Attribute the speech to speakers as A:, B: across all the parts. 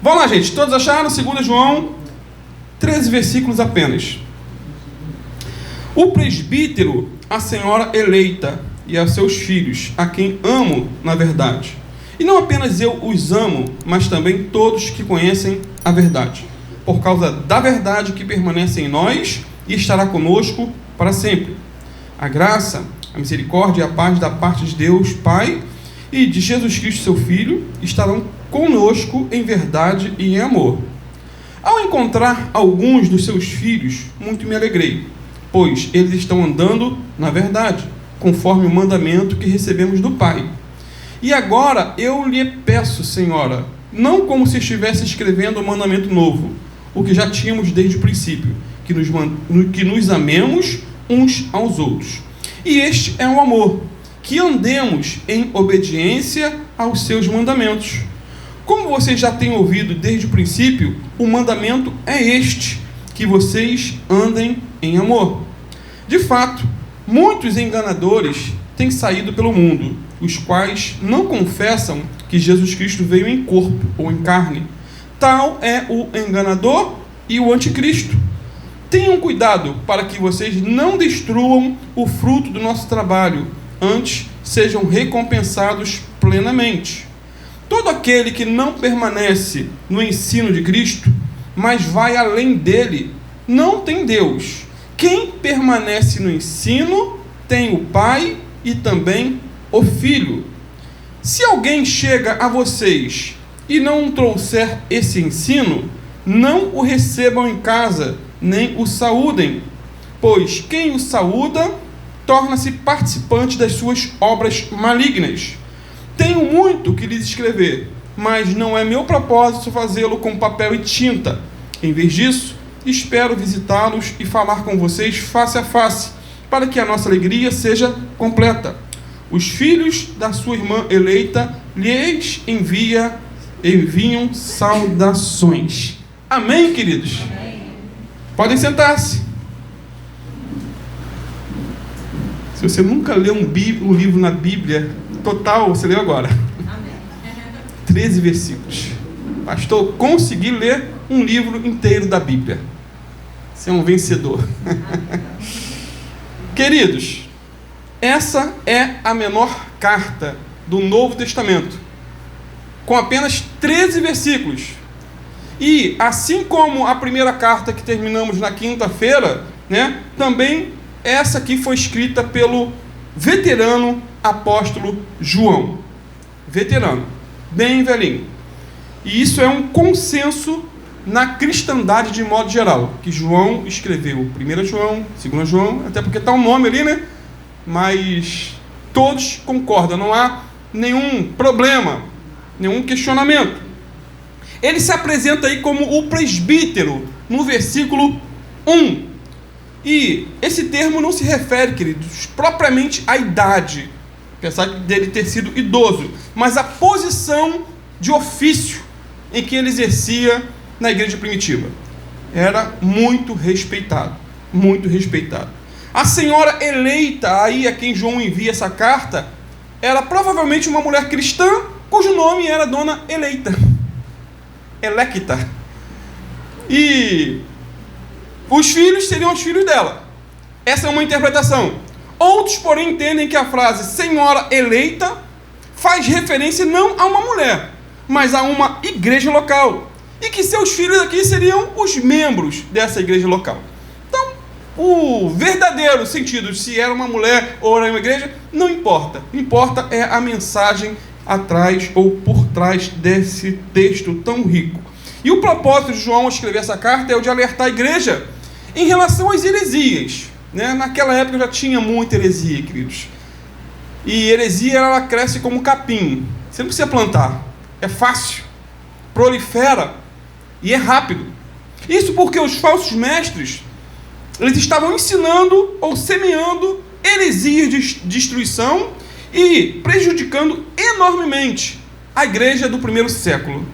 A: Vamos lá, gente. Todos acharam? 2 João, 13 versículos apenas. O presbítero, a senhora eleita e a seus filhos, a quem amo na verdade. E não apenas eu os amo, mas também todos que conhecem a verdade, por causa da verdade que permanece em nós e estará conosco para sempre. A graça, a misericórdia e a paz da parte de Deus Pai e de Jesus Cristo, seu Filho, estarão conosco em verdade e em amor. Ao encontrar alguns dos seus filhos, muito me alegrei, pois eles estão andando na verdade, conforme o mandamento que recebemos do Pai. E agora eu lhe peço, Senhora, não como se estivesse escrevendo um mandamento novo, o que já tínhamos desde o princípio, que nos amemos uns aos outros. E este é o amor, que andemos em obediência aos seus mandamentos. Como vocês já têm ouvido desde o princípio, o mandamento é este, que vocês andem em amor. De fato, muitos enganadores têm saído pelo mundo, os quais não confessam que Jesus Cristo veio em corpo ou em carne. Tal é o enganador e o anticristo. Tenham cuidado para que vocês não destruam o fruto do nosso trabalho, antes sejam recompensados plenamente. Todo aquele que não permanece no ensino de Cristo, mas vai além dele, não tem Deus. Quem permanece no ensino tem o Pai e também o Filho. Se alguém chega a vocês e não trouxer esse ensino, não o recebam em casa, nem o saúdem, pois quem o saúda torna-se participante das suas obras malignas. Tenho muito que lhes escrever, mas não é meu propósito fazê-lo com papel e tinta. Em vez disso, espero visitá-los e falar com vocês face a face, para que a nossa alegria seja completa. Os filhos da sua irmã eleita lhes enviam saudações. Amém, queridos? Amém. Podem sentar-se. Se você nunca leu um livro na Bíblia total, você leu agora. Amém. 13 versículos. Pastor, consegui ler um livro inteiro da Bíblia. Você é um vencedor. Queridos, essa é a menor carta do Novo Testamento, com apenas 13 versículos. E, assim como a primeira carta que terminamos na quinta-feira, né, também essa aqui foi escrita pelo veterano apóstolo João. Veterano, bem velhinho. E isso é um consenso na cristandade de modo geral, que João escreveu 1 João, 2 João, até porque está um nome ali, né? Mas todos concordam, não há nenhum problema, nenhum questionamento. Ele se apresenta aí como o presbítero, no versículo 1. E esse termo não se refere, queridos, propriamente à idade, apesar dele ter sido idoso, mas à posição de ofício em que ele exercia na igreja primitiva. Era muito respeitado, muito respeitado. A senhora eleita, aí a quem João envia essa carta, era provavelmente uma mulher cristã, cujo nome era Dona Eleita. Electa. E os filhos seriam os filhos dela. Essa é uma interpretação. Outros, porém, entendem que a frase senhora eleita faz referência não a uma mulher, mas a uma igreja local. E que seus filhos aqui seriam os membros dessa igreja local. Então, o verdadeiro sentido de se era uma mulher ou era uma igreja, não importa. O que importa é a mensagem atrás ou por trás desse texto tão rico. E o propósito de João ao escrever essa carta é o de alertar a igreja em relação às heresias. Né? Naquela época já tinha muita heresia, queridos. E heresia, ela cresce como capim. Você não precisa plantar. É fácil. Prolifera. E é rápido. Isso porque os falsos mestres, eles estavam ensinando ou semeando heresias de destruição e prejudicando enormemente a igreja do primeiro século.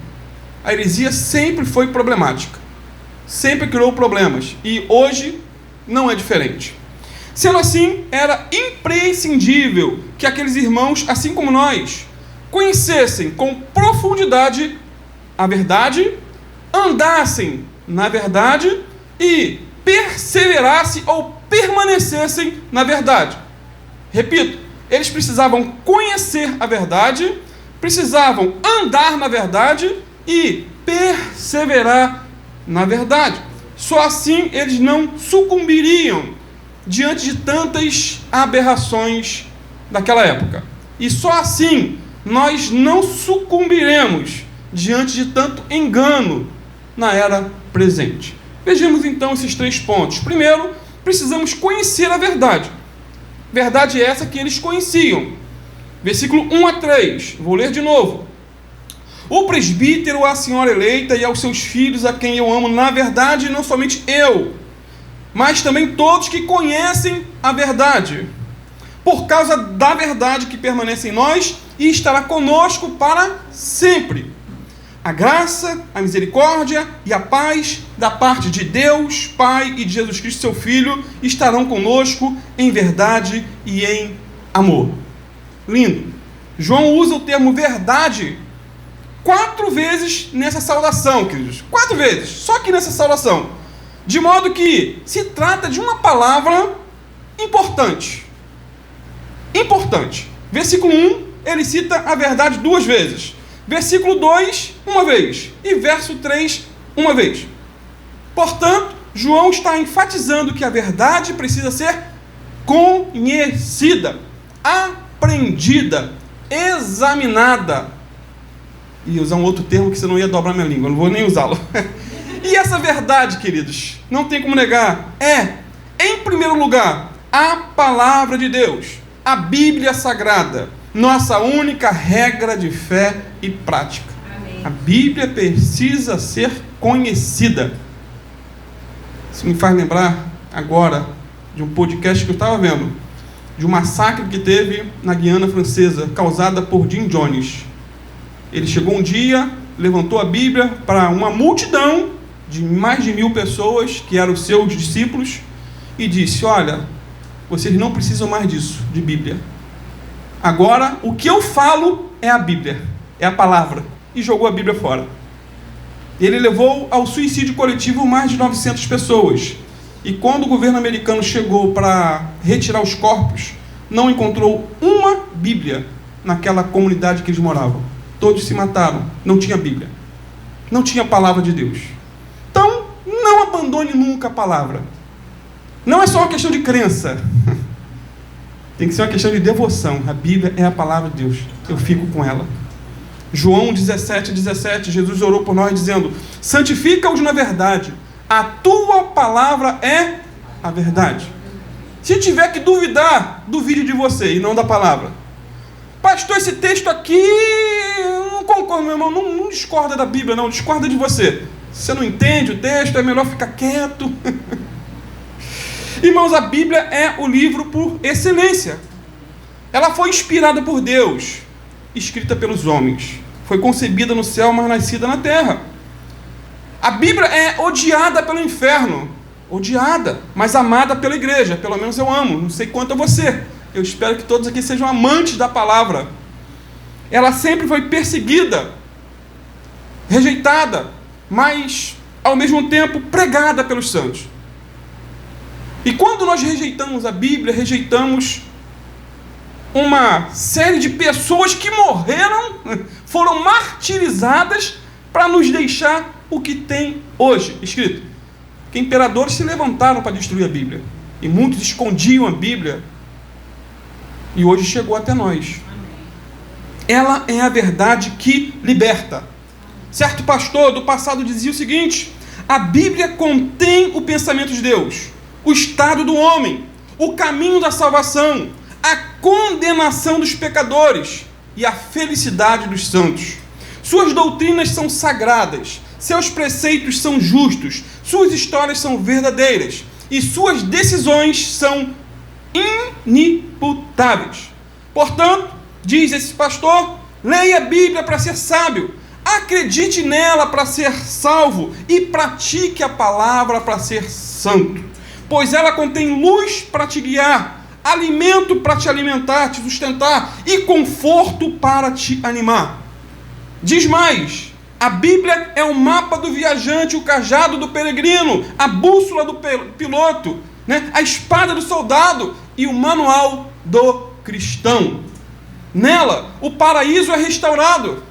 A: A heresia sempre foi problemática. Sempre criou problemas. E hoje não é diferente. Sendo assim, era imprescindível que aqueles irmãos, assim como nós, conhecessem com profundidade a verdade andassem na verdade e perseverassem ou permanecessem na verdade. Repito, eles precisavam conhecer a verdade, precisavam andar na verdade e perseverar na verdade. Só assim eles não sucumbiriam diante de tantas aberrações daquela época. E só assim nós não sucumbiremos diante de tanto engano na era presente. Vejamos então esses 3 pontos. Primeiro, precisamos conhecer a verdade. Verdade essa que eles conheciam. Versículo 1 a 3. Vou ler de novo. O presbítero, a senhora eleita e aos seus filhos, a quem eu amo, na verdade, não somente eu, mas também todos que conhecem a verdade, por causa da verdade que permanece em nós e estará conosco para sempre. A graça, a misericórdia e a paz da parte de Deus, Pai, e de Jesus Cristo, seu Filho, estarão conosco em verdade e em amor. Lindo. João usa o termo verdade 4 vezes nessa saudação, queridos. 4 vezes, só que nessa saudação. De modo que se trata de uma palavra importante. Importante. Versículo 1, ele cita a verdade 2 vezes. Versículo 2, uma vez. E verso 3, uma vez. Portanto, João está enfatizando que a verdade precisa ser conhecida, aprendida, examinada. E usar um outro termo que você não ia dobrar minha língua, não vou nem usá-lo. E essa verdade, queridos, não tem como negar, em primeiro lugar, a palavra de Deus, a Bíblia Sagrada, nossa única regra de fé e prática. Amém. A Bíblia precisa ser conhecida. Isso me faz lembrar agora de um podcast que eu estava vendo, de um massacre que teve na Guiana Francesa, causada por Jim Jones. Ele chegou um dia, levantou a Bíblia para uma multidão de mais de 1000 pessoas, que eram seus discípulos, e disse: olha, vocês não precisam mais disso, de Bíblia. Agora, o que eu falo é a Bíblia, é a palavra. E jogou a Bíblia fora. Ele levou ao suicídio coletivo mais de 900 pessoas. E quando o governo americano chegou para retirar os corpos, não encontrou uma Bíblia naquela comunidade que eles moravam. Todos se mataram, não tinha Bíblia, não tinha a palavra de Deus. Então, não abandone nunca a palavra. Não é só uma questão de crença, tem que ser uma questão de devoção. A Bíblia é a palavra de Deus, eu fico com ela. João 17:17, Jesus orou por nós dizendo: santifica-os na verdade, a tua palavra é a verdade. Se tiver que duvidar, duvide de você e não da palavra. Pastor, esse texto aqui, não concordo, meu irmão, não discorda da Bíblia, não, discorda de você. Se você não entende o texto, é melhor ficar quieto. Irmãos, a Bíblia é o livro por excelência. Ela foi inspirada por Deus, escrita pelos homens. Foi concebida no céu, mas nascida na terra. A Bíblia é odiada pelo inferno. Odiada, mas amada pela igreja. Pelo menos eu amo, não sei quanto a você. Eu espero que todos aqui sejam amantes da palavra. Ela sempre foi perseguida, rejeitada, mas ao mesmo tempo pregada pelos santos. E quando nós rejeitamos a Bíblia, rejeitamos uma série de pessoas que morreram, foram martirizadas para nos deixar o que tem hoje escrito. Que imperadores se levantaram para destruir a Bíblia. E muitos escondiam a Bíblia. E hoje chegou até nós. Ela é a verdade que liberta. Certo pastor do passado dizia o seguinte: a Bíblia contém o pensamento de Deus, o estado do homem, o caminho da salvação, a condenação dos pecadores e a felicidade dos santos. Suas doutrinas são sagradas, seus preceitos são justos, suas histórias são verdadeiras e suas decisões são inimputáveis. Portanto, diz esse pastor, leia a Bíblia para ser sábio, acredite nela para ser salvo e pratique a palavra para ser santo, pois ela contém luz para te guiar, alimento para te alimentar, te sustentar e conforto para te animar. Diz mais, A Bíblia é o mapa do viajante, o cajado do peregrino, a bússola do piloto, né? A espada do soldado e o manual do cristão. Nela, o paraíso é restaurado,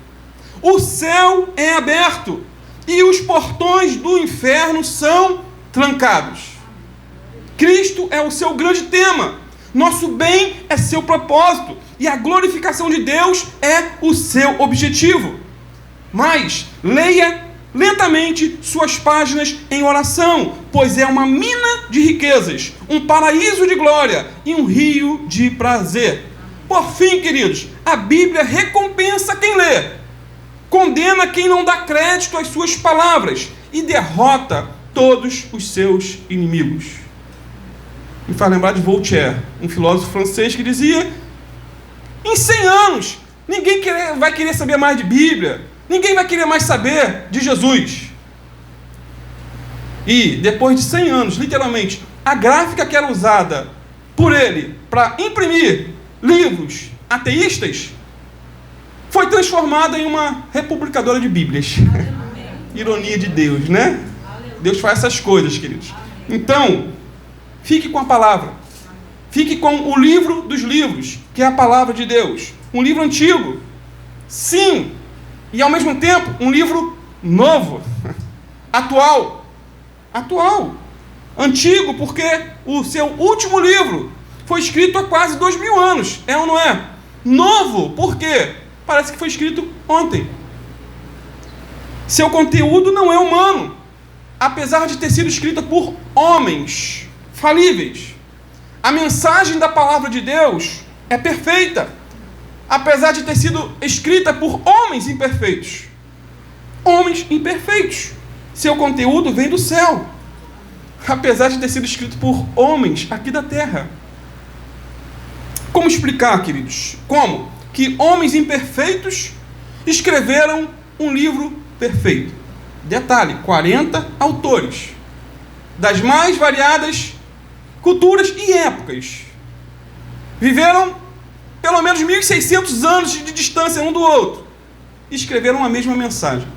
A: o céu é aberto e os portões do inferno são trancados. Cristo é o seu grande tema, nosso bem é seu propósito e a glorificação de Deus é o seu objetivo. Mas leia lentamente suas páginas em oração, pois é uma mina de riquezas, um paraíso de glória e um rio de prazer. Por fim, queridos, a Bíblia recompensa quem lê, condena quem não dá crédito às suas palavras e derrota todos os seus inimigos. Me faz lembrar de Voltaire, um filósofo francês que dizia: em 100 anos, ninguém vai querer saber mais de Bíblia, ninguém vai querer mais saber de Jesus. E depois de 100 anos, literalmente, a gráfica que era usada por ele para imprimir livros ateístas foi transformada em uma republicadora de Bíblias. Ironia de Deus, né? Deus faz essas coisas, queridos. Então, fique com a palavra. Fique com o livro dos livros, que é a palavra de Deus. Um livro antigo, sim, e ao mesmo tempo um livro novo, atual. Antigo porque o seu último livro foi escrito há quase 2000 anos, é ou não é? Novo, por quê? Parece que foi escrito ontem. Seu conteúdo não é humano, apesar de ter sido escrita por homens falíveis. A mensagem da palavra de Deus é perfeita, apesar de ter sido escrita por homens imperfeitos. Homens imperfeitos. Seu conteúdo vem do céu, apesar de ter sido escrito por homens aqui da terra. Como explicar, queridos? Como que homens imperfeitos escreveram um livro perfeito? Detalhe, 40 autores, das mais variadas culturas e épocas. Viveram pelo menos 1.600 anos de distância um do outro. E escreveram a mesma mensagem.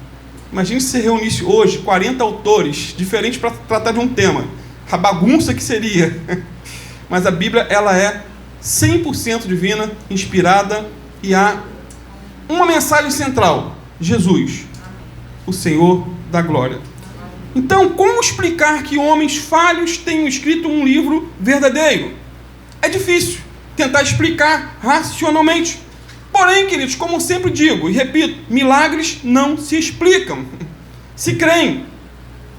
A: Imagine se você reunisse hoje 40 autores diferentes para tratar de um tema. A bagunça que seria. Mas a Bíblia, ela é 100% divina, inspirada, e há uma mensagem central: Jesus, o Senhor da glória. Então, como explicar que homens falhos tenham escrito um livro verdadeiro? É difícil tentar explicar racionalmente. Porém, queridos, como eu sempre digo e repito, milagres não se explicam, se creem.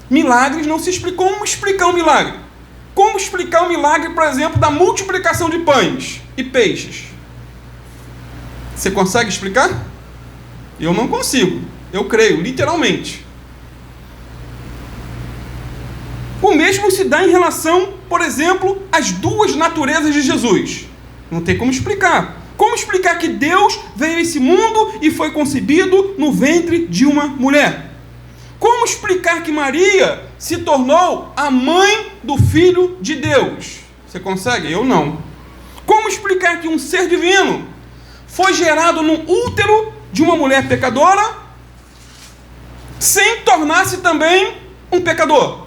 A: Milagres não se explicam. Como explicar um milagre? Como explicar o milagre, por exemplo, da multiplicação de pães e peixes? Você consegue explicar? Eu não consigo. Eu creio, literalmente. O mesmo se dá em relação, por exemplo, às duas naturezas de Jesus. Não tem como explicar. Como explicar que Deus veio a esse mundo e foi concebido no ventre de uma mulher? Como explicar que Maria se tornou a mãe do Filho de Deus? Você consegue? Eu não. Como explicar que um ser divino foi gerado no útero de uma mulher pecadora sem tornar-se também um pecador?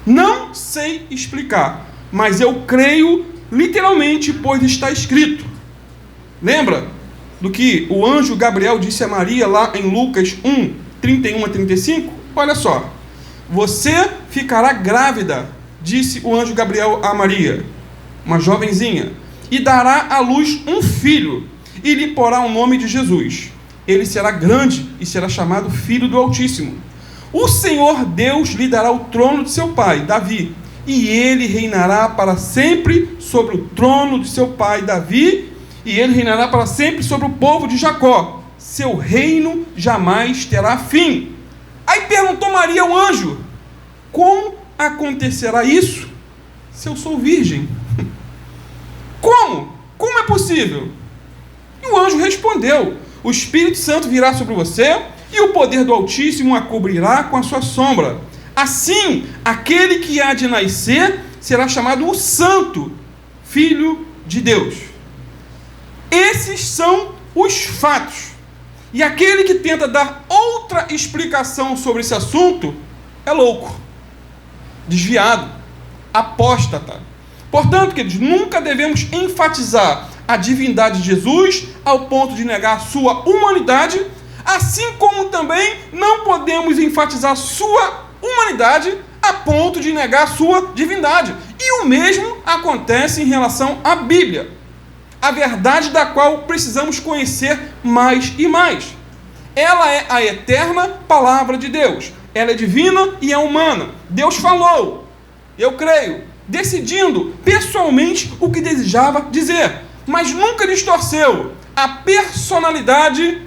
A: Não sei explicar, mas eu creio literalmente, pois está escrito. Lembra do que o anjo Gabriel disse a Maria lá em Lucas 1, 31 a 35? Olha só. Você ficará grávida, disse o anjo Gabriel a Maria, uma jovenzinha, e dará à luz um filho, e lhe porá o nome de Jesus. Ele será grande e será chamado Filho do Altíssimo. O Senhor Deus lhe dará o trono de seu pai, Davi, e ele reinará para sempre sobre o trono de seu pai, Davi, e ele reinará para sempre sobre o povo de Jacó. Seu reino jamais terá fim. Aí perguntou Maria ao anjo: como acontecerá isso se eu sou virgem? Como? Como é possível? E o anjo respondeu: o Espírito Santo virá sobre você, e o poder do Altíssimo a cobrirá com a sua sombra. Assim, aquele que há de nascer será chamado o Santo, Filho de Deus. Esses são os fatos. E aquele que tenta dar outra explicação sobre esse assunto é louco, desviado, apóstata. Portanto, queridos, nunca devemos enfatizar a divindade de Jesus ao ponto de negar sua humanidade, assim como também não podemos enfatizar sua humanidade a ponto de negar sua divindade. E o mesmo acontece em relação à Bíblia, a verdade da qual precisamos conhecer mais e mais. Ela é a eterna palavra de Deus. Ela é divina e é humana. Deus falou, eu creio, decidindo pessoalmente o que desejava dizer, mas nunca distorceu a personalidade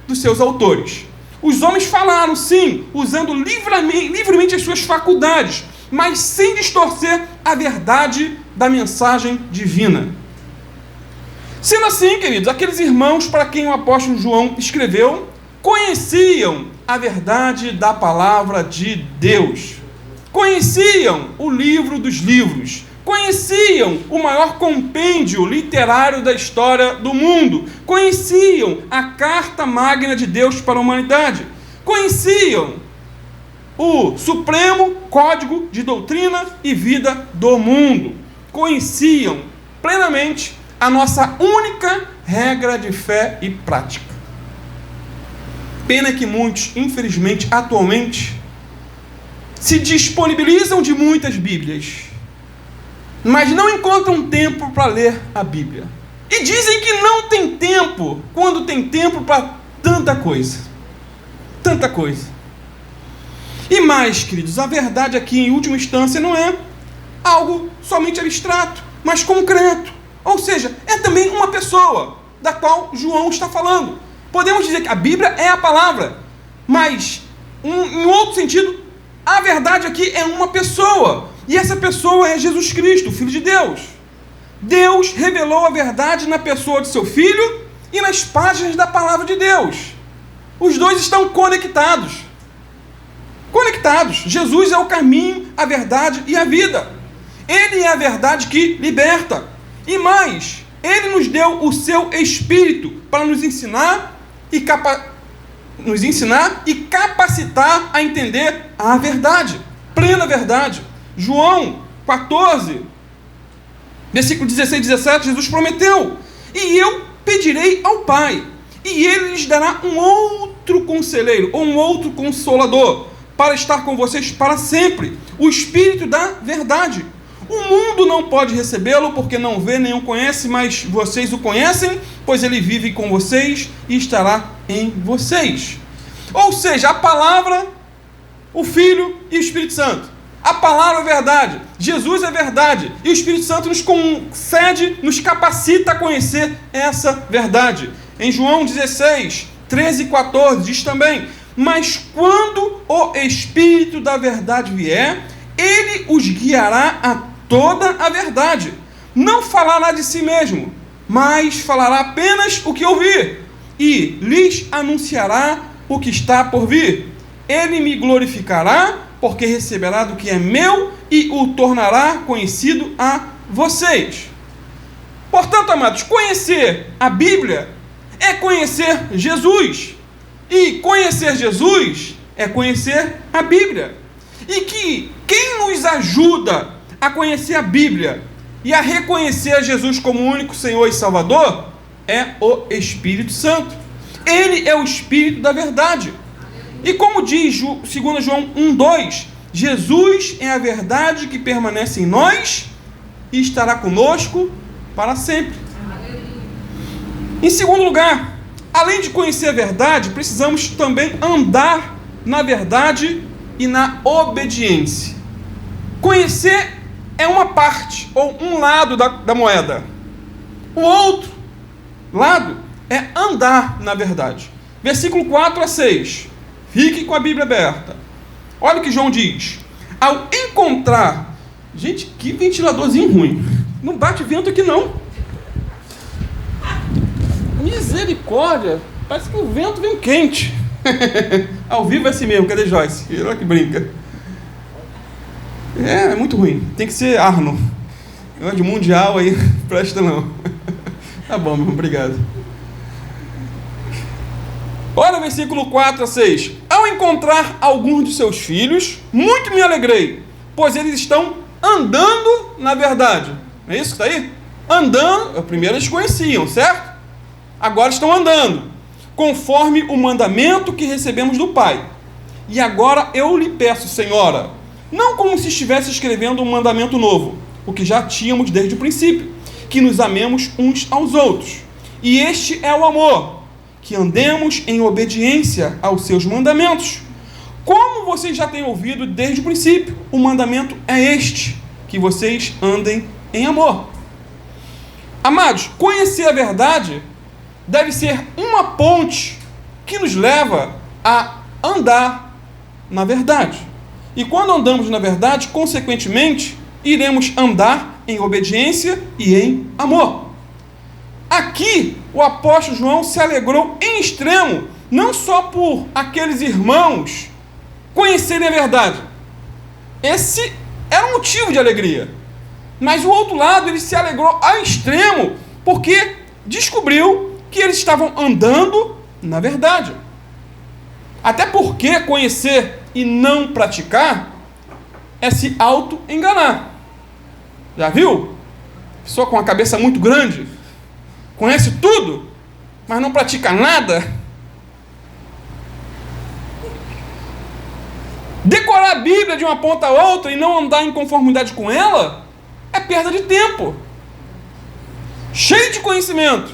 A: dos seus autores. Os homens falaram, sim, usando livremente as suas faculdades, mas sem distorcer a verdade da mensagem divina. Sendo assim, queridos, aqueles irmãos para quem o apóstolo João escreveu conheciam a verdade da palavra de Deus, conheciam o livro dos livros, conheciam o maior compêndio literário da história do mundo, conheciam a carta magna de Deus para a humanidade, conheciam o supremo código de doutrina e vida do mundo, conheciam plenamente a nossa única regra de fé e prática. Pena que muitos, infelizmente, atualmente, se disponibilizam de muitas Bíblias, mas não encontram tempo para ler a Bíblia. E dizem que não tem tempo, quando tem tempo para tanta coisa. Tanta coisa. E mais, queridos, a verdade aqui, em última instância, não é algo somente abstrato, mas concreto. Ou seja, é também uma pessoa da qual João está falando. Podemos dizer que a Bíblia é a palavra, mas, em outro sentido, a verdade aqui é uma pessoa. E essa pessoa é Jesus Cristo, o Filho de Deus. Deus revelou a verdade na pessoa de seu Filho e nas páginas da palavra de Deus. Os dois estão conectados. Conectados. Jesus é o caminho, a verdade e a vida. Ele é a verdade que liberta. E mais, Ele nos deu o seu Espírito para nos ensinar e capacitar a entender a verdade, plena verdade. João 14, versículo 16 e 17, Jesus prometeu: e eu pedirei ao Pai, e Ele lhes dará um outro conselheiro, ou um outro consolador, para estar com vocês para sempre, o Espírito da verdade. O mundo não pode recebê-lo, porque não vê nem o conhece, mas vocês o conhecem, pois ele vive com vocês e estará em vocês. Ou seja, a palavra, o Filho e o Espírito Santo. A palavra é verdade, Jesus é verdade, e o Espírito Santo nos concede, nos capacita a conhecer essa verdade. Em João 16, 13 e 14, diz também: mas quando o Espírito da verdade vier, ele os guiará a toda a verdade. Não falará de si mesmo, mas falará apenas o que ouvir, e lhes anunciará o que está por vir. Ele me glorificará, porque receberá do que é meu e o tornará conhecido a vocês. Portanto, amados, conhecer a Bíblia é conhecer Jesus. E conhecer Jesus é conhecer a Bíblia. E que quem nos ajuda a conhecer a Bíblia e a reconhecer a Jesus como único Senhor e Salvador é o Espírito Santo. Ele é o Espírito da verdade. E como diz 2 João 1,2, Jesus é a verdade que permanece em nós e estará conosco para sempre. Em segundo lugar, além de conhecer a verdade, precisamos também andar na verdade e na obediência. Conhecer é uma parte, ou um lado da moeda. O outro lado é andar na verdade. Versículo 4 a 6. Fique com a Bíblia aberta. Olha o que João diz. Ao encontrar... Gente, que ventiladorzinho ruim. Não bate vento aqui não. Misericórdia. Parece que o vento vem quente. Ao vivo é assim mesmo. Cadê Joyce? Olha que brinca. É muito ruim. Tem que ser Arno. De mundial aí, presta não. Tá bom, meu irmão, obrigado. Olha o versículo 4 a 6. Ao encontrar alguns de seus filhos, muito me alegrei, pois eles estão andando na verdade. Não é isso que está aí? Andando, primeiro eles conheciam, certo? Agora estão andando, conforme o mandamento que recebemos do Pai. E agora eu lhe peço, Senhora, não como se estivesse escrevendo um mandamento novo, o que já tínhamos desde o princípio, que nos amemos uns aos outros. E este é o amor, que andemos em obediência aos seus mandamentos. Como vocês já têm ouvido desde o princípio, o mandamento é este, que vocês andem em amor. Amados, conhecer a verdade deve ser uma ponte que nos leva a andar na verdade. E quando andamos na verdade, consequentemente, iremos andar em obediência e em amor. Aqui, o apóstolo João se alegrou em extremo, não só por aqueles irmãos conhecerem a verdade. Esse era um motivo de alegria. Mas o outro lado, ele se alegrou ao extremo, porque descobriu que eles estavam andando na verdade. Até porque conhecer e não praticar é se auto-enganar. Já viu? Pessoa com a cabeça muito grande, conhece tudo, mas não pratica nada. Decorar a Bíblia de uma ponta a outra e não andar em conformidade com ela é perda de tempo. Cheio de conhecimento,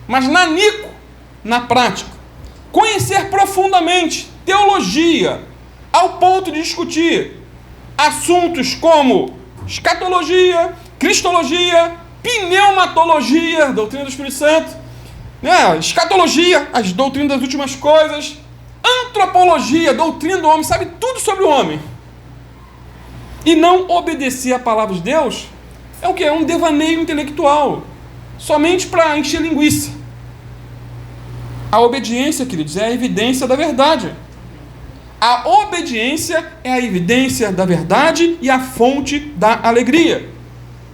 A: mas nanico na prática. Conhecer profundamente teologia, ao ponto de discutir assuntos como escatologia, cristologia, pneumatologia, doutrina do Espírito Santo, escatologia, as doutrinas das últimas coisas, antropologia, doutrina do homem, sabe tudo sobre o homem. E não obedecer à palavra de Deus é o que? É um devaneio intelectual, somente para encher linguiça. A obediência, queridos, é a evidência da verdade. A obediência é a evidência da verdade e a fonte da alegria.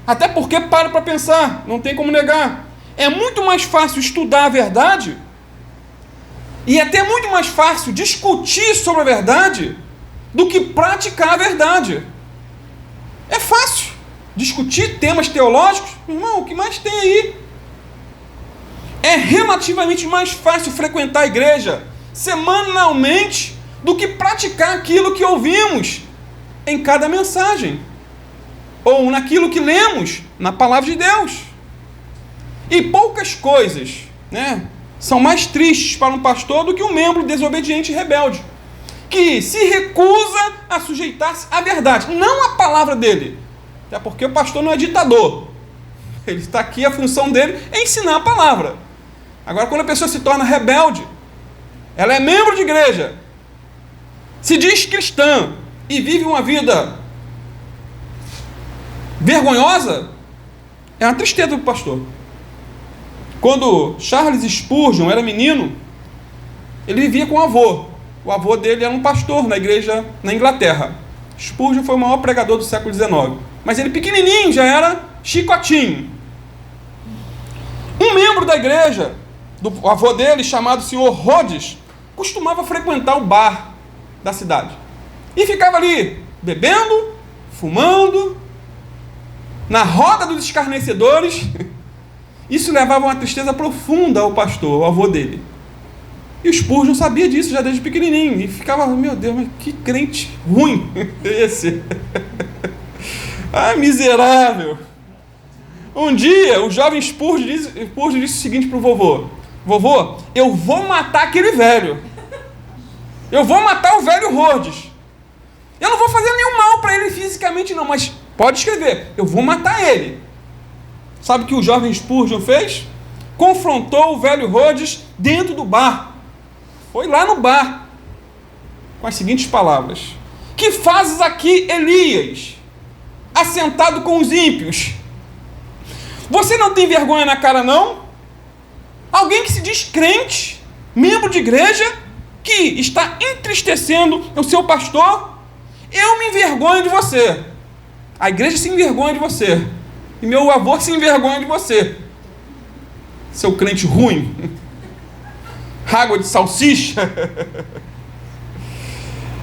A: Até porque, para pensar, não tem como negar, é muito mais fácil estudar a verdade e até muito mais fácil discutir sobre a verdade do que praticar a verdade. É fácil discutir temas teológicos, irmão, o que mais tem aí? É relativamente mais fácil frequentar a igreja semanalmente do que praticar aquilo que ouvimos em cada mensagem, ou naquilo que lemos na palavra de Deus. E poucas coisas, são mais tristes para um pastor do que um membro desobediente e rebelde, que se recusa a sujeitar-se à verdade, não à palavra dele. Até porque o pastor não é ditador. Ele está aqui, a função dele é ensinar a palavra. Agora, quando a pessoa se torna rebelde, ela é membro de igreja, se diz cristã e vive uma vida vergonhosa, é uma tristeza para o pastor. Quando Charles Spurgeon era menino, ele vivia com o avô. O avô dele era um pastor na igreja na Inglaterra. Spurgeon foi o maior pregador do século XIX. Mas ele pequenininho já era chicotinho. Um membro da igreja, do avô dele, chamado Sr. Rhodes, costumava frequentar o bar da cidade. E ficava ali, bebendo, fumando, na roda dos escarnecedores. Isso levava uma tristeza profunda ao pastor, ao avô dele. E o Spurgeon sabia disso já desde pequenininho. E ficava, meu Deus, mas que crente ruim esse. Ah, miserável. Um dia, o jovem Spurgeon disse o seguinte para o vovô: vovô, eu vou matar aquele velho. Eu vou matar o velho Rhodes. Eu não vou fazer nenhum mal para ele fisicamente não, mas pode escrever, eu vou matar ele. Sabe o que o jovem Spurgeon fez? Confrontou o velho Rhodes dentro do bar. Foi lá no bar, com as seguintes palavras: que fazes aqui, Elias, assentado com os ímpios? Você não tem vergonha na cara, não? Alguém que se diz crente, membro de igreja, que está entristecendo o seu pastor? Eu me envergonho de você. A igreja se envergonha de você. E meu avô se envergonha de você, seu crente ruim. água de salsicha.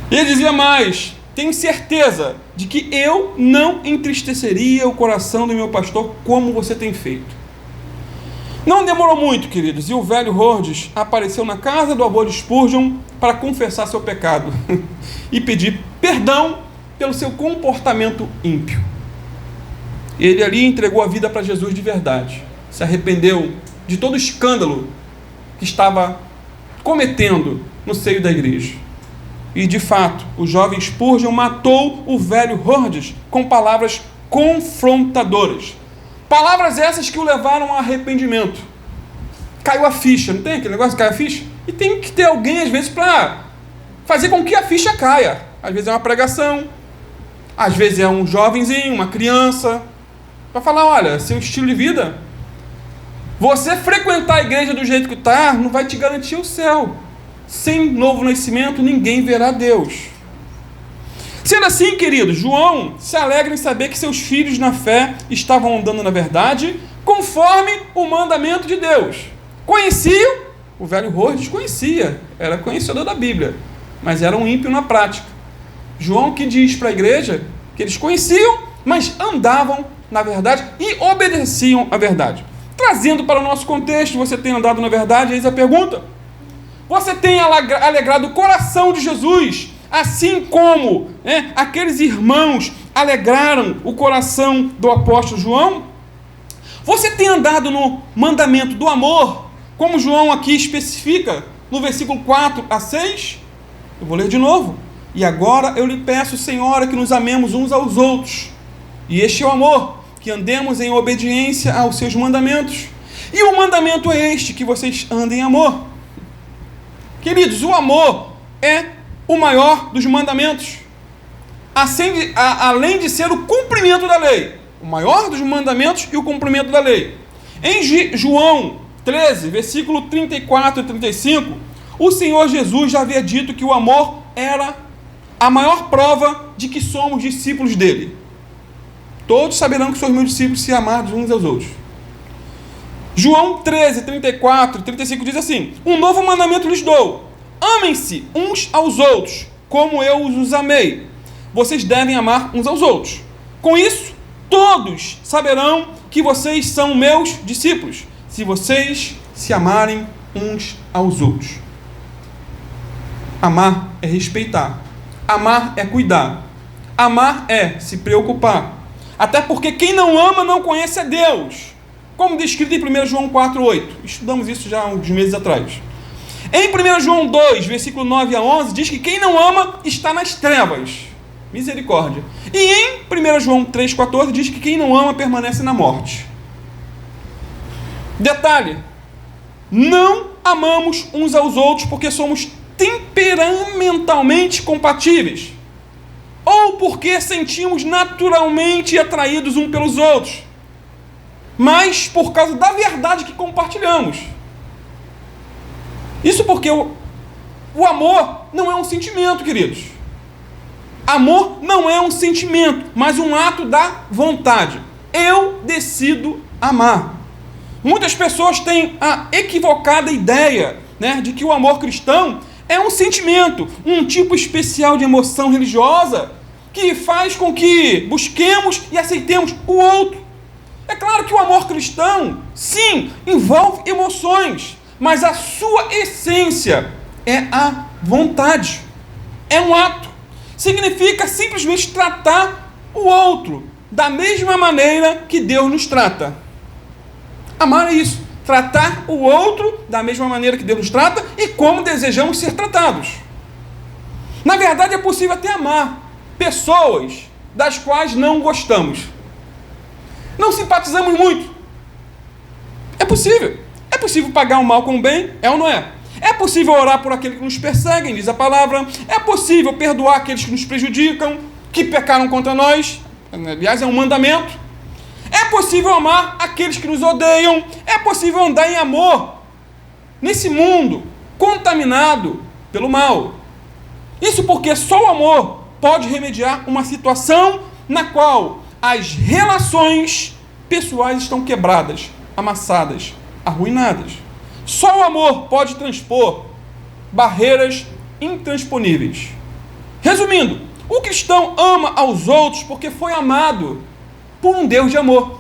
A: E ele dizia mais: tenho certeza de que eu não entristeceria o coração do meu pastor como você tem feito. Não demorou muito, queridos, e o velho Rhodes apareceu na casa do avô de Spurgeon para confessar seu pecado e pedir perdão pelo seu comportamento ímpio. Ele ali entregou a vida para Jesus de verdade, se arrependeu de todo o escândalo que estava cometendo no seio da igreja. E de fato, o jovem Spurgeon matou o velho Rhodes com palavras confrontadoras. Palavras essas que o levaram ao arrependimento. Caiu a ficha, não tem aquele negócio de cair a ficha? E tem que ter alguém, às vezes, para fazer com que a ficha caia. Às vezes é uma pregação, às vezes é um jovenzinho, uma criança, para falar: olha, seu estilo de vida, você frequentar a igreja do jeito que está, não vai te garantir o céu. Sem novo nascimento, ninguém verá Deus. Sendo assim, queridos, João se alegra em saber que seus filhos na fé estavam andando na verdade, conforme o mandamento de Deus. Conheciam, o velho Rhodes conhecia, era conhecedor da Bíblia, mas era um ímpio na prática. João que diz para a igreja que eles conheciam, mas andavam na verdade e obedeciam à verdade. Trazendo para o nosso contexto: você tem andado na verdade? Eis a pergunta. Você tem alegrado o coração de Jesus, assim como aqueles irmãos alegraram o coração do apóstolo João? Você tem andado no mandamento do amor, como João aqui especifica no versículo 4 a 6? Eu vou ler de novo. E agora eu lhe peço, Senhora, que nos amemos uns aos outros. E este é o amor, que andemos em obediência aos seus mandamentos. E o mandamento é este, que vocês andem em amor. Queridos, o amor é o maior dos mandamentos. Além de ser o cumprimento da lei. O maior dos mandamentos e o cumprimento da lei. Em João 13, versículo 34 e 35, o Senhor Jesus já havia dito que o amor era a maior prova de que somos discípulos dele. Todos saberão que sois meus discípulos se amardes uns aos outros. João 13, 34 e 35 diz assim: um novo mandamento lhes dou: amem-se uns aos outros, como eu os amei. Vocês devem amar uns aos outros. Com isso, todos saberão que vocês são meus discípulos, se vocês se amarem uns aos outros. Amar é respeitar. Amar é cuidar. Amar é se preocupar. Até porque quem não ama não conhece a Deus, como descrito em 1 João 4,8. Estudamos isso já há uns meses atrás. Em 1 João 2, versículo 9 a 11, diz que quem não ama está nas trevas. Misericórdia. E em 1 João 3,14 diz que quem não ama permanece na morte. Detalhe: não amamos uns aos outros porque somos temperamentalmente compatíveis, ou porque sentimos naturalmente atraídos uns pelos outros, mas por causa da verdade que compartilhamos. Isso porque o amor não é um sentimento, queridos. Amor não é um sentimento, mas um ato da vontade. Eu decido amar. Muitas pessoas têm a equivocada ideia, de que o amor cristão é um sentimento, um tipo especial de emoção religiosa que faz com que busquemos e aceitemos o outro. É claro que o amor cristão, sim, envolve emoções, mas a sua essência é a vontade. É um ato. Significa simplesmente tratar o outro da mesma maneira que Deus nos trata. Amar é isso. Tratar o outro da mesma maneira que Deus nos trata e como desejamos ser tratados. Na verdade, é possível até amar pessoas das quais não gostamos. Não simpatizamos muito. É possível. É possível pagar o mal com o bem? É ou não é? É possível orar por aqueles que nos perseguem, diz a palavra. É possível perdoar aqueles que nos prejudicam, que pecaram contra nós. Aliás, é um mandamento. É possível amar aqueles que nos odeiam. É possível andar em amor nesse mundo contaminado pelo mal. Isso porque só o amor pode remediar uma situação na qual as relações pessoais estão quebradas, amassadas, arruinadas. Só o amor pode transpor barreiras intransponíveis. Resumindo, o cristão ama aos outros porque foi amado por um Deus de amor.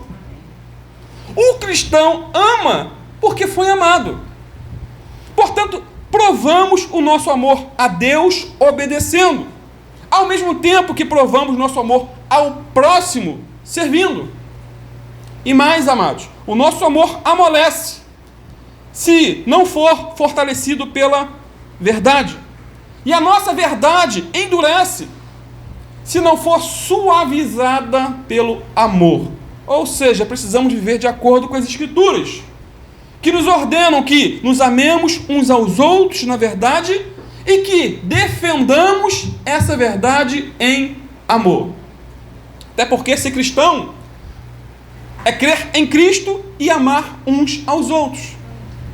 A: O cristão ama porque foi amado. Portanto, provamos o nosso amor a Deus obedecendo, ao mesmo tempo que provamos nosso amor ao próximo servindo. E mais, amados, o nosso amor amolece se não for fortalecido pela verdade. E a nossa verdade endurece se não for suavizada pelo amor. Ou seja, precisamos viver de acordo com as Escrituras, que nos ordenam que nos amemos uns aos outros na verdade e que defendamos essa verdade em amor. Até porque ser cristão é crer em Cristo e amar uns aos outros.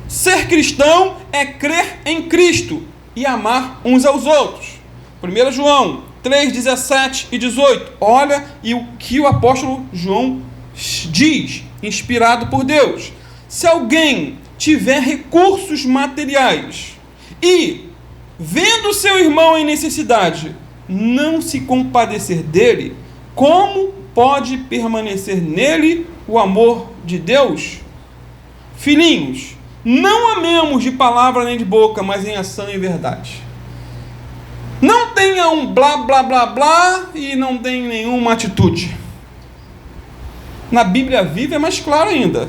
A: Ser cristão é crer em Cristo e amar uns aos outros. 1 João 3, 17 e 18. Olha e o que o apóstolo João diz, inspirado por Deus. Se alguém tiver recursos materiais e, vendo seu irmão em necessidade, não se compadecer dele, como pode permanecer nele o amor de Deus? Filhinhos, não amemos de palavra nem de boca, mas em ação e verdade. Não tenha um blá blá blá blá e não tem nenhuma atitude. Na Bíblia Viva é mais claro ainda.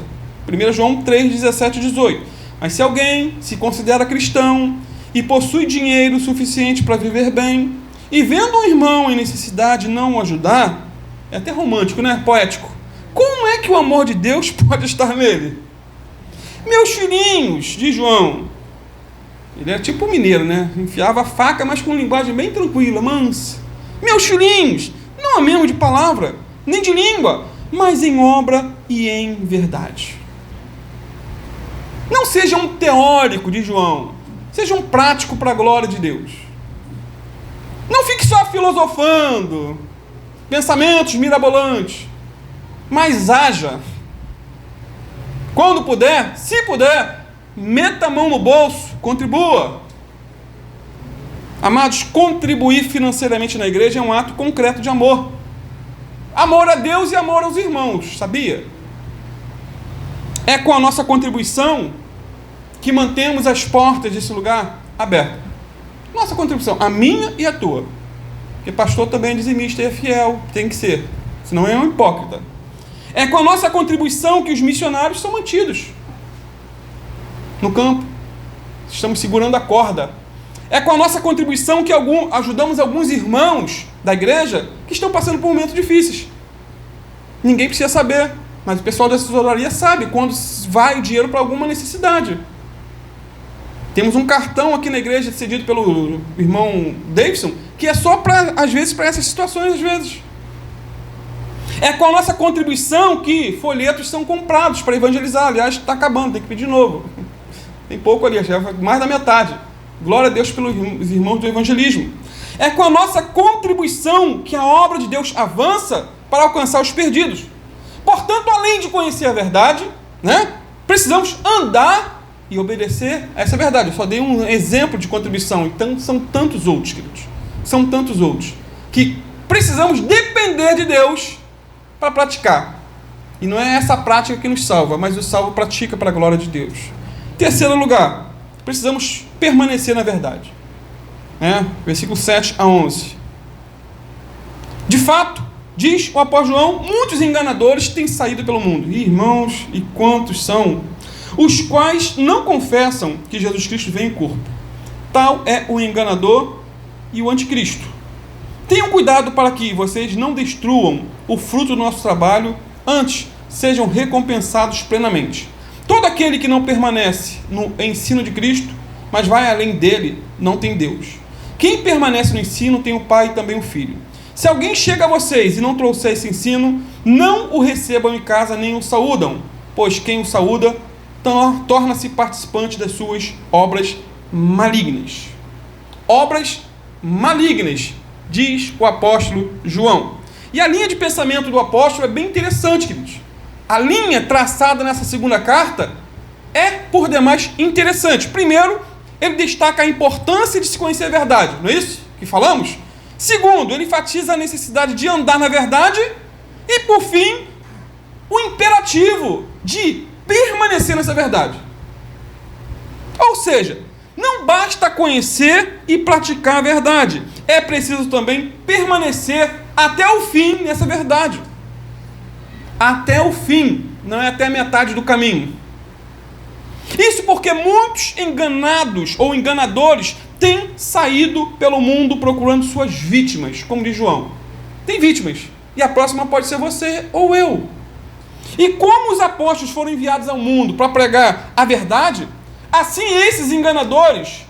A: 1 João 3, 17 e 18. Mas se alguém se considera cristão e possui dinheiro suficiente para viver bem, e vendo um irmão em necessidade não o ajudar, é até romântico, né? Poético. Como é que o amor de Deus pode estar nele? Meus filhinhos, diz João. Ele é tipo mineiro, né? Enfiava a faca, mas com linguagem bem tranquila, mansa. Meus filhinhos, não amemos de palavra, nem de língua, mas em obra e em verdade. Não seja um teórico, diz João. Seja um prático para a glória de Deus. Não fique só filosofando, pensamentos mirabolantes, mas haja. Quando puder, se puder, meta a mão no bolso, contribua. Amados, contribuir financeiramente na igreja é um ato concreto de amor. Amor a Deus e amor aos irmãos, sabia? É com a nossa contribuição que mantemos as portas desse lugar abertas. Nossa contribuição, a minha e a tua. Porque pastor também é dizimista e é fiel, tem que ser, senão é um hipócrita. É com a nossa contribuição que os missionários são mantidos no campo. Estamos segurando a corda. É com a nossa contribuição que ajudamos alguns irmãos da igreja que estão passando por momentos difíceis. Ninguém precisa saber, mas o pessoal da tesouraria sabe quando vai o dinheiro para alguma necessidade. Temos um cartão aqui na igreja cedido pelo irmão Davidson, que é só às vezes para essas situações, às vezes. É com a nossa contribuição que folhetos são comprados para evangelizar. Aliás, está acabando, tem que pedir de novo. Tem pouco ali, já mais da metade. Glória a Deus pelos irmãos do evangelismo. É com a nossa contribuição que a obra de Deus avança para alcançar os perdidos. Portanto, além de conhecer a verdade, precisamos andar e obedecer a essa verdade. Eu só dei um exemplo de contribuição, então são tantos outros, queridos. São tantos outros que precisamos depender de Deus para praticar. E não é essa prática que nos salva, mas o salvo pratica para a glória de Deus. Terceiro lugar, precisamos permanecer na verdade. Versículo 7 a 11. De fato, diz o apóstolo João, muitos enganadores têm saído pelo mundo. Irmãos, e quantos são? Os quais não confessam que Jesus Cristo veio em corpo. Tal é o enganador e o anticristo. Tenham cuidado para que vocês não destruam o fruto do nosso trabalho, antes sejam recompensados plenamente. Todo aquele que não permanece no ensino de Cristo, mas vai além dele, não tem Deus. Quem permanece no ensino tem o Pai e também o Filho. Se alguém chega a vocês e não trouxer esse ensino, não o recebam em casa nem o saúdam, pois quem o saúda torna-se participante das suas obras malignas. Obras malignas, diz o apóstolo João. E a linha de pensamento do apóstolo é bem interessante, queridos. A linha traçada nessa segunda carta é por demais interessante. Primeiro, ele destaca a importância de se conhecer a verdade, não é isso que falamos? Segundo, ele enfatiza a necessidade de andar na verdade. E, por fim, o imperativo de permanecer nessa verdade. Ou seja, não basta conhecer e praticar a verdade. É preciso também permanecer até o fim nessa verdade. Até o fim, não é até a metade do caminho. Isso porque muitos enganados ou enganadores têm saído pelo mundo procurando suas vítimas, como diz João. Tem vítimas, e a próxima pode ser você ou eu. E como os apóstolos foram enviados ao mundo para pregar a verdade, assim esses enganadores,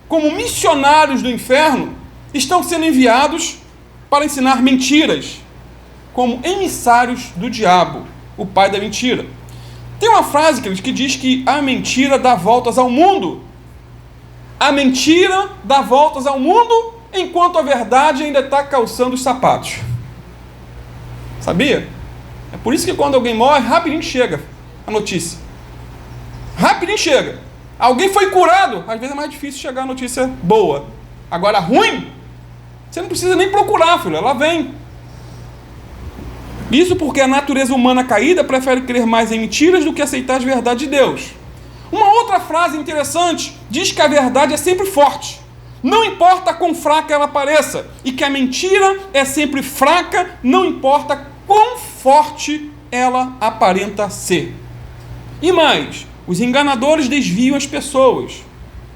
A: como missionários do inferno, estão sendo enviados para ensinar mentiras, como emissários do diabo, o pai da mentira. Tem uma frase, queridos, que diz que a mentira dá voltas ao mundo. A mentira dá voltas ao mundo, enquanto a verdade ainda está calçando os sapatos. Sabia? É por isso que quando alguém morre, rapidinho chega a notícia. Rapidinho chega. Alguém foi curado, às vezes é mais difícil chegar a notícia boa. Agora, ruim, você não precisa nem procurar, filho, ela vem. Isso porque a natureza humana caída prefere crer mais em mentiras do que aceitar as verdades de Deus. Uma outra frase interessante diz que a verdade é sempre forte, não importa quão fraca ela pareça, e que a mentira é sempre fraca, não importa quão forte ela aparenta ser. E mais, os enganadores desviam as pessoas.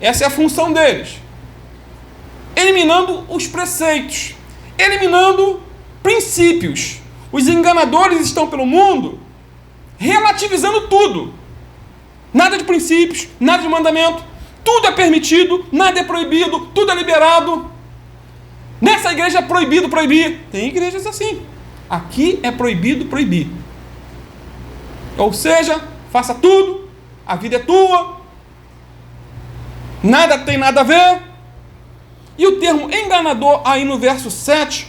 A: Essa é a função deles. Eliminando os preceitos, eliminando princípios. Os enganadores estão pelo mundo relativizando tudo. Nada de princípios, nada de mandamento. Tudo é permitido, nada é proibido, tudo é liberado. Nessa igreja é proibido proibir. Tem igrejas assim. Aqui é proibido proibir. Ou seja, faça tudo, a vida é tua, nada tem nada a ver. E o termo enganador aí no verso 7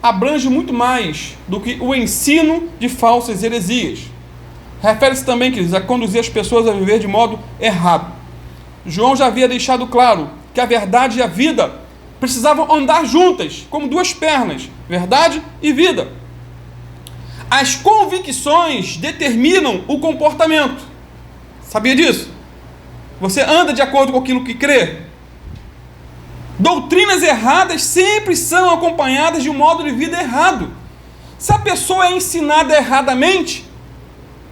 A: abrange muito mais do que o ensino de falsas heresias. Refere-se também, queridos, a conduzir as pessoas a viver de modo errado. João já havia deixado claro que a verdade e a vida precisavam andar juntas, como duas pernas, verdade e vida. As convicções determinam o comportamento. Sabia disso? Você anda de acordo com aquilo que crê. Doutrinas erradas sempre são acompanhadas de um modo de vida errado. Se a pessoa é ensinada erradamente,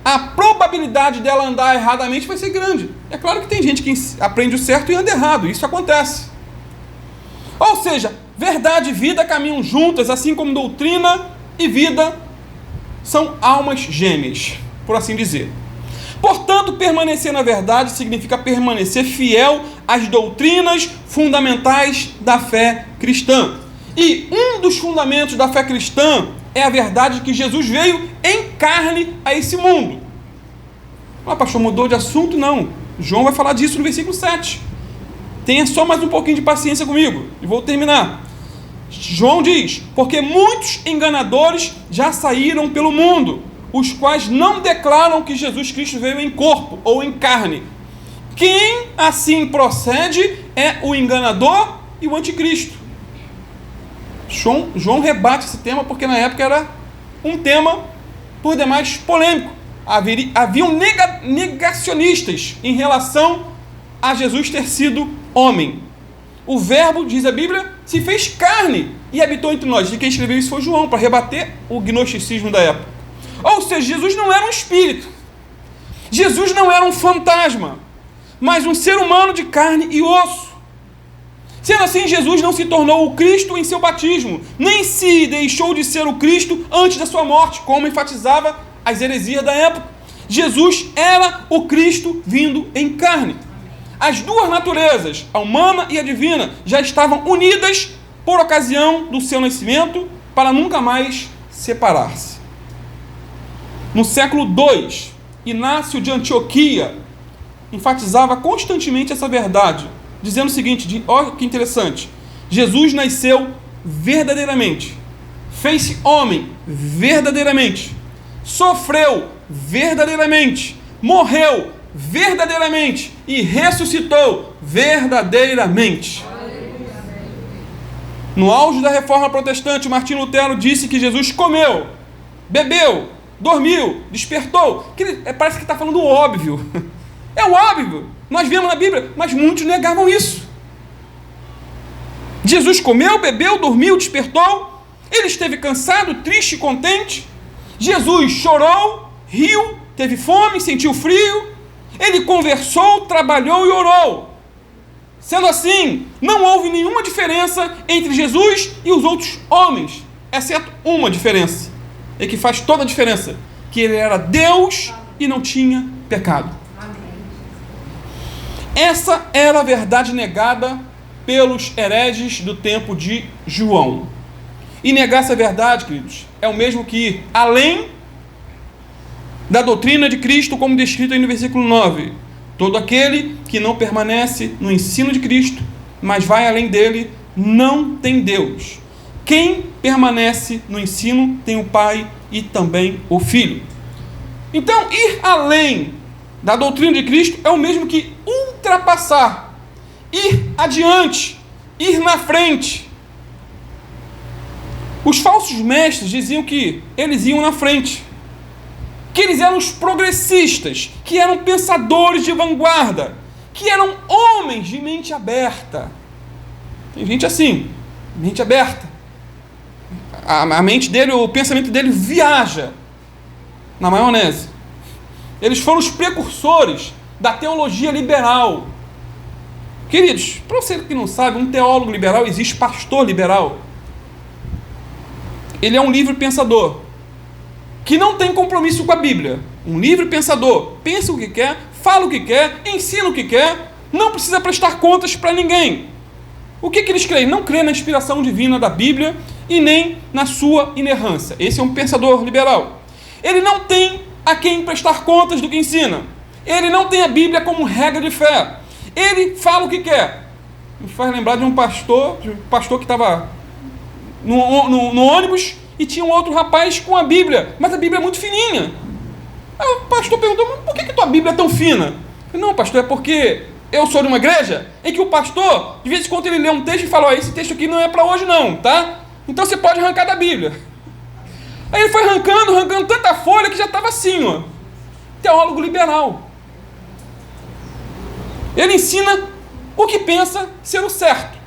A: a probabilidade dela andar erradamente vai ser grande. É claro que tem gente que aprende o certo e anda errado. Isso acontece. Ou seja, verdade e vida caminham juntas, assim como doutrina e vida são almas gêmeas, por assim dizer. Portanto, permanecer na verdade significa permanecer fiel às doutrinas fundamentais da fé cristã. E um dos fundamentos da fé cristã é a verdade de que Jesus veio em carne a esse mundo. Ah, pastor, mudou de assunto? Não. João vai falar disso no versículo 7. Tenha só mais um pouquinho de paciência comigo e vou terminar. João diz: porque muitos enganadores já saíram pelo mundo, os quais não declaram que Jesus Cristo veio em corpo ou em carne. Quem assim procede é o enganador e o anticristo. João rebate esse tema porque na época era um tema por demais polêmico. Haviam negacionistas em relação a Jesus ter sido homem. O verbo, diz a Bíblia, se fez carne e habitou entre nós. E quem escreveu isso foi João, para rebater o gnosticismo da época. Ou seja, Jesus não era um espírito. Jesus não era um fantasma, mas um ser humano de carne e osso. Sendo assim, Jesus não se tornou o Cristo em seu batismo, nem se deixou de ser o Cristo antes da sua morte, como enfatizava as heresias da época. Jesus era o Cristo vindo em carne. As duas naturezas, a humana e a divina, já estavam unidas por ocasião do seu nascimento para nunca mais separar-se. No século II, Inácio de Antioquia enfatizava constantemente essa verdade, dizendo o seguinte, olha que interessante: Jesus nasceu verdadeiramente, fez-se homem verdadeiramente, sofreu verdadeiramente, morreu verdadeiramente e ressuscitou verdadeiramente. No auge da Reforma Protestante, Martinho Lutero disse que Jesus comeu, bebeu, dormiu, despertou. Parece que está falando o óbvio. É o óbvio. Nós vemos na Bíblia, mas muitos negavam isso. Jesus comeu, bebeu, dormiu, despertou. Ele esteve cansado, triste e contente. Jesus chorou, riu, teve fome, sentiu frio. Ele conversou, trabalhou e orou. Sendo assim, não houve nenhuma diferença entre Jesus e os outros homens, exceto uma diferença, e que faz toda a diferença, que ele era Deus e não tinha pecado. Essa era a verdade negada pelos hereges do tempo de João. E negar essa verdade, queridos, é o mesmo que ir além da doutrina de Cristo, como descrito aí no versículo 9. Todo aquele que não permanece no ensino de Cristo, mas vai além dele, não tem Deus. Quem permanece no ensino tem o Pai e também o Filho. Então, ir além da doutrina de Cristo é o mesmo que ultrapassar, ir adiante, ir na frente. Os falsos mestres diziam que eles iam na frente, que eles eram os progressistas, que eram pensadores de vanguarda, que eram homens de mente aberta. Tem gente assim, mente aberta. A mente dele, o pensamento dele viaja na maionese. Eles foram os precursores da teologia liberal. Queridos, para você que não sabe, um teólogo liberal existe pastor liberal. Ele é um livre pensador, que não tem compromisso com a Bíblia. Um livre pensador, pensa o que quer, fala o que quer, ensina o que quer, não precisa prestar contas para ninguém. O que eles creem? Não crê na inspiração divina da Bíblia e nem na sua inerrância. Esse é um pensador liberal. Ele não tem a quem prestar contas do que ensina. Ele não tem a Bíblia como regra de fé. Ele fala o que quer. Me faz lembrar de um pastor que estava no ônibus e tinha um outro rapaz com a Bíblia, mas a Bíblia é muito fininha. Aí o pastor perguntou, mas por que tua Bíblia é tão fina? Eu falei, não, pastor, é porque eu sou de uma igreja em que o pastor, de vez em quando ele lê um texto e fala, esse texto aqui não é para hoje não, tá? Então você pode arrancar da Bíblia. Aí ele foi arrancando tanta folha que já estava assim, ó. Teólogo liberal. Ele ensina o que pensa ser o certo.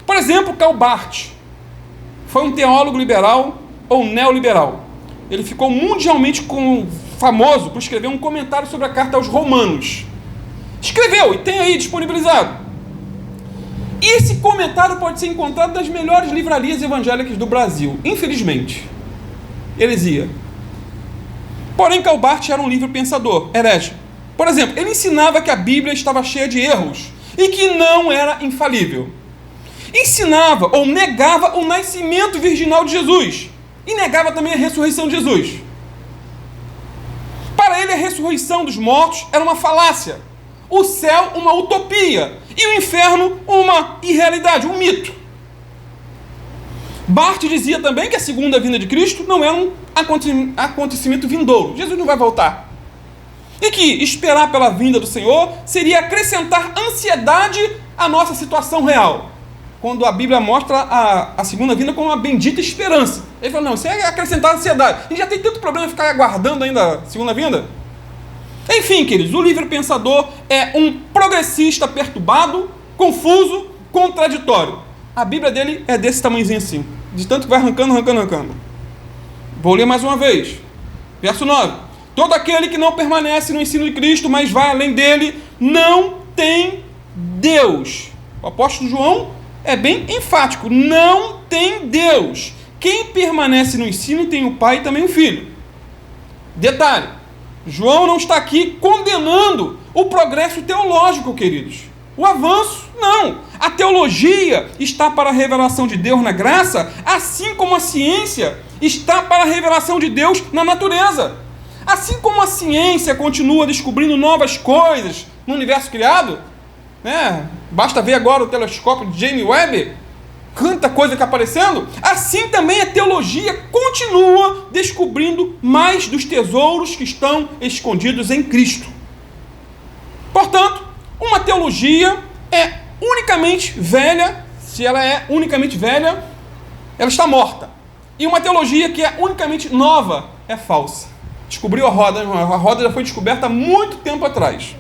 A: Por exemplo, Karl Barth foi um teólogo liberal ou neoliberal. Ele ficou mundialmente famoso por escrever um comentário sobre a carta aos Romanos. Escreveu e tem aí disponibilizado. E esse comentário pode ser encontrado nas melhores livrarias evangélicas do Brasil. Infelizmente. Heresia. Porém, Karl Barth era um livre pensador, herege. Por exemplo, ele ensinava que a Bíblia estava cheia de erros e que não era infalível. Ensinava ou negava o nascimento virginal de Jesus e negava também a ressurreição de Jesus. Para ele, a ressurreição dos mortos era uma falácia, o céu uma utopia e o inferno uma irrealidade, um mito. Barth dizia também que a segunda vinda de Cristo não era um acontecimento vindouro. Jesus não vai voltar. E que esperar pela vinda do Senhor seria acrescentar ansiedade à nossa situação real. Quando a Bíblia mostra a segunda vinda como uma bendita esperança. Ele falou, não, isso é acrescentar ansiedade. A gente já tem tanto problema de ficar aguardando ainda a segunda vinda. Enfim, queridos, o livre pensador é um progressista perturbado, confuso, contraditório. A Bíblia dele é desse tamanhozinho assim, de tanto que vai arrancando. Vou ler mais uma vez. Verso 9. Todo aquele que não permanece no ensino de Cristo, mas vai além dele, não tem Deus. O apóstolo João é bem enfático. Não tem Deus. Quem permanece no ensino tem o Pai e também o Filho. Detalhe. João não está aqui condenando o progresso teológico, queridos. O avanço, não. A teologia está para a revelação de Deus na graça, assim como a ciência está para a revelação de Deus na natureza. Assim como a ciência continua descobrindo novas coisas no universo criado, né? Basta ver agora o telescópio de James Webb, quanta coisa que está aparecendo, assim também a teologia continua descobrindo mais dos tesouros que estão escondidos em Cristo. Portanto, uma teologia é unicamente velha. Se ela é unicamente velha, ela está morta. E uma teologia que é unicamente nova é falsa. Descobriu a roda já foi descoberta há muito tempo atrás.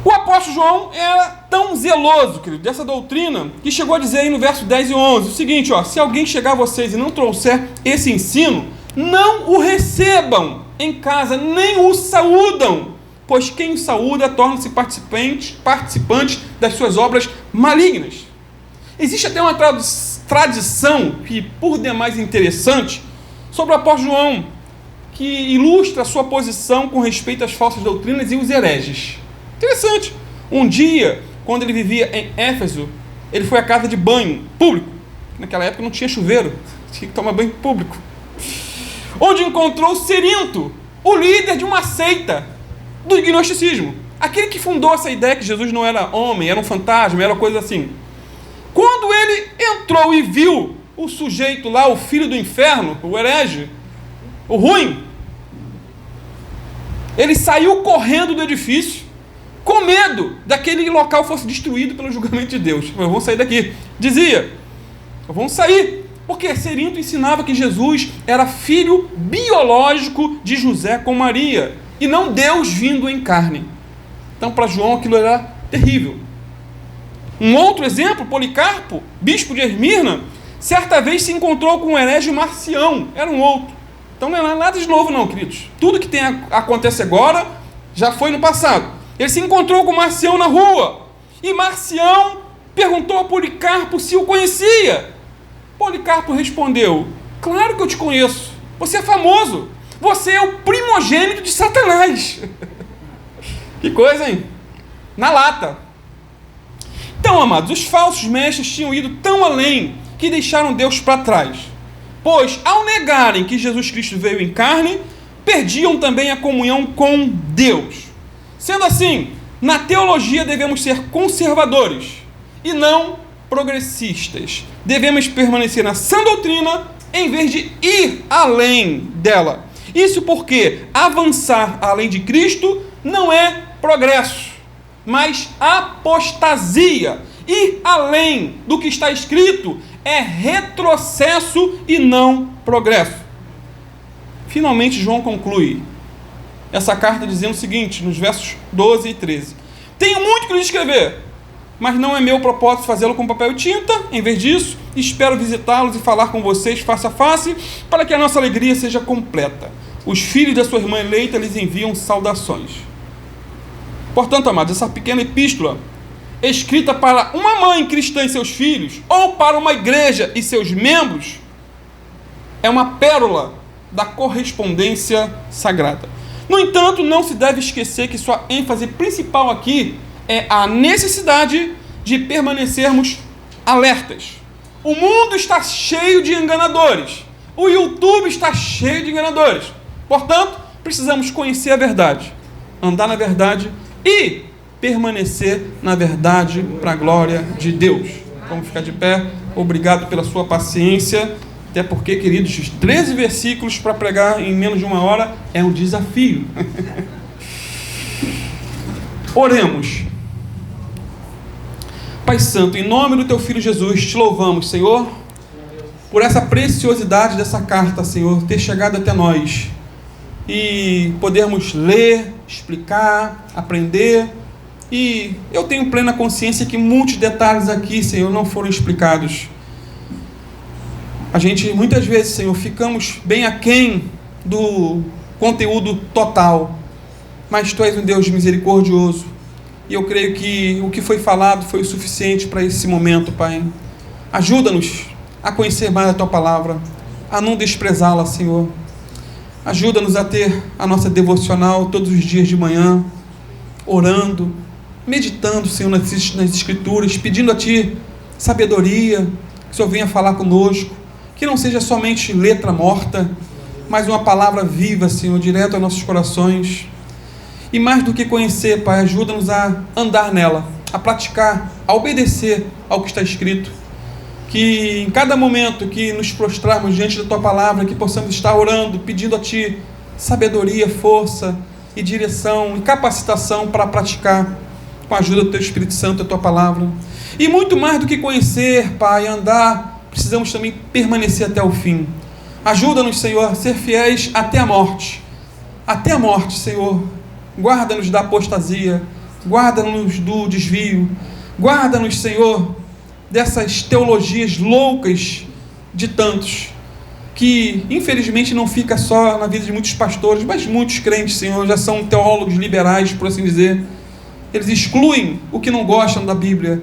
A: O apóstolo João era tão zeloso, querido, dessa doutrina, que chegou a dizer aí no verso 10 e 11, o seguinte, se alguém chegar a vocês e não trouxer esse ensino, não o recebam em casa, nem o saúdam, pois quem o saúda torna-se participante das suas obras malignas. Existe até uma tradição, que por demais interessante, sobre o apóstolo João, que ilustra a sua posição com respeito às falsas doutrinas e os hereges. Interessante. Um dia, quando ele vivia em Éfeso, ele foi à casa de banho público. Naquela época não tinha chuveiro, tinha que tomar banho público. Onde encontrou Cerinto, o líder de uma seita do gnosticismo. Aquele que fundou essa ideia que Jesus não era homem, era um fantasma, era coisa assim. Quando ele entrou e viu o sujeito lá, o filho do inferno, o herege, o ruim, ele saiu correndo do edifício, com medo daquele local fosse destruído pelo julgamento de Deus. Vamos sair daqui. Dizia, vamos sair, porque Cerinto ensinava que Jesus era filho biológico de José com Maria, e não Deus vindo em carne. Então, para João, aquilo era terrível. Um outro exemplo, Policarpo, bispo de Esmirna, certa vez se encontrou com um herege Marcião, era um outro. Então não é nada de novo não, queridos. Tudo que acontece agora, já foi no passado. Ele se encontrou com Marcião na rua, e Marcião perguntou a Policarpo se o conhecia. Policarpo respondeu, claro que eu te conheço, você é famoso, você é o primogênito de Satanás. Que coisa, hein? Na lata. Então, amados, os falsos mestres tinham ido tão além que deixaram Deus para trás. Pois, ao negarem que Jesus Cristo veio em carne, perdiam também a comunhão com Deus. Sendo assim, na teologia devemos ser conservadores e não progressistas. Devemos permanecer na sã doutrina em vez de ir além dela. Isso porque avançar além de Cristo não é progresso, mas apostasia. Ir além do que está escrito é retrocesso e não progresso. Finalmente, João conclui essa carta dizendo o seguinte, nos versos 12 e 13. Tenho muito que lhe escrever, mas não é meu propósito fazê-lo com papel e tinta. Em vez disso, espero visitá-los e falar com vocês face a face, para que a nossa alegria seja completa. Os filhos da sua irmã eleita lhes enviam saudações. Portanto, amados, essa pequena epístola, escrita para uma mãe cristã e seus filhos, ou para uma igreja e seus membros, é uma pérola da correspondência sagrada. No entanto, não se deve esquecer que sua ênfase principal aqui é a necessidade de permanecermos alertas. O mundo está cheio de enganadores. O YouTube está cheio de enganadores. Portanto, precisamos conhecer a verdade, andar na verdade e permanecer na verdade para a glória de Deus. Vamos ficar de pé. Obrigado pela sua paciência. Até porque, queridos, os 13 versículos para pregar em menos de uma hora é um desafio. Oremos. Pai Santo, em nome do Teu Filho Jesus, te louvamos, Senhor, por essa preciosidade dessa carta, Senhor, ter chegado até nós e podermos ler, explicar, aprender. E eu tenho plena consciência que muitos detalhes aqui, Senhor, não foram explicados. A gente, muitas vezes, Senhor, ficamos bem aquém do conteúdo total, mas Tu és um Deus misericordioso, e eu creio que o que foi falado foi o suficiente para esse momento, Pai. Ajuda-nos a conhecer mais a Tua palavra, a não desprezá-la, Senhor. Ajuda-nos a ter a nossa devocional todos os dias de manhã, orando, meditando, Senhor, nas Escrituras, pedindo a Ti sabedoria, que o Senhor venha falar conosco, que não seja somente letra morta, mas uma palavra viva, Senhor, direto aos nossos corações. E mais do que conhecer, Pai, ajuda-nos a andar nela, a praticar, a obedecer ao que está escrito. Que em cada momento que nos prostrarmos diante da Tua palavra, que possamos estar orando, pedindo a Ti sabedoria, força, e direção, e capacitação para praticar, com a ajuda do Teu Espírito Santo, a Tua palavra. E muito mais do que conhecer, Pai, andar, precisamos também permanecer até o fim. Ajuda-nos, Senhor, a ser fiéis até a morte. Até a morte, Senhor. Guarda-nos da apostasia, guarda-nos do desvio, guarda-nos, Senhor, dessas teologias loucas de tantos, que infelizmente não fica só na vida de muitos pastores, mas muitos crentes, Senhor, já são teólogos liberais, por assim dizer. Eles excluem o que não gostam da Bíblia.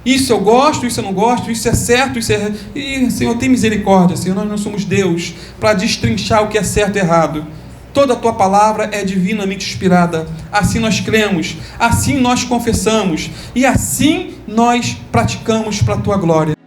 A: Isso eu gosto, isso eu não gosto, isso é certo, isso é... E, Senhor, tem misericórdia, Senhor, nós não somos Deus para destrinchar o que é certo e errado. Toda a Tua palavra é divinamente inspirada. Assim nós cremos, assim nós confessamos e assim nós praticamos para a Tua glória.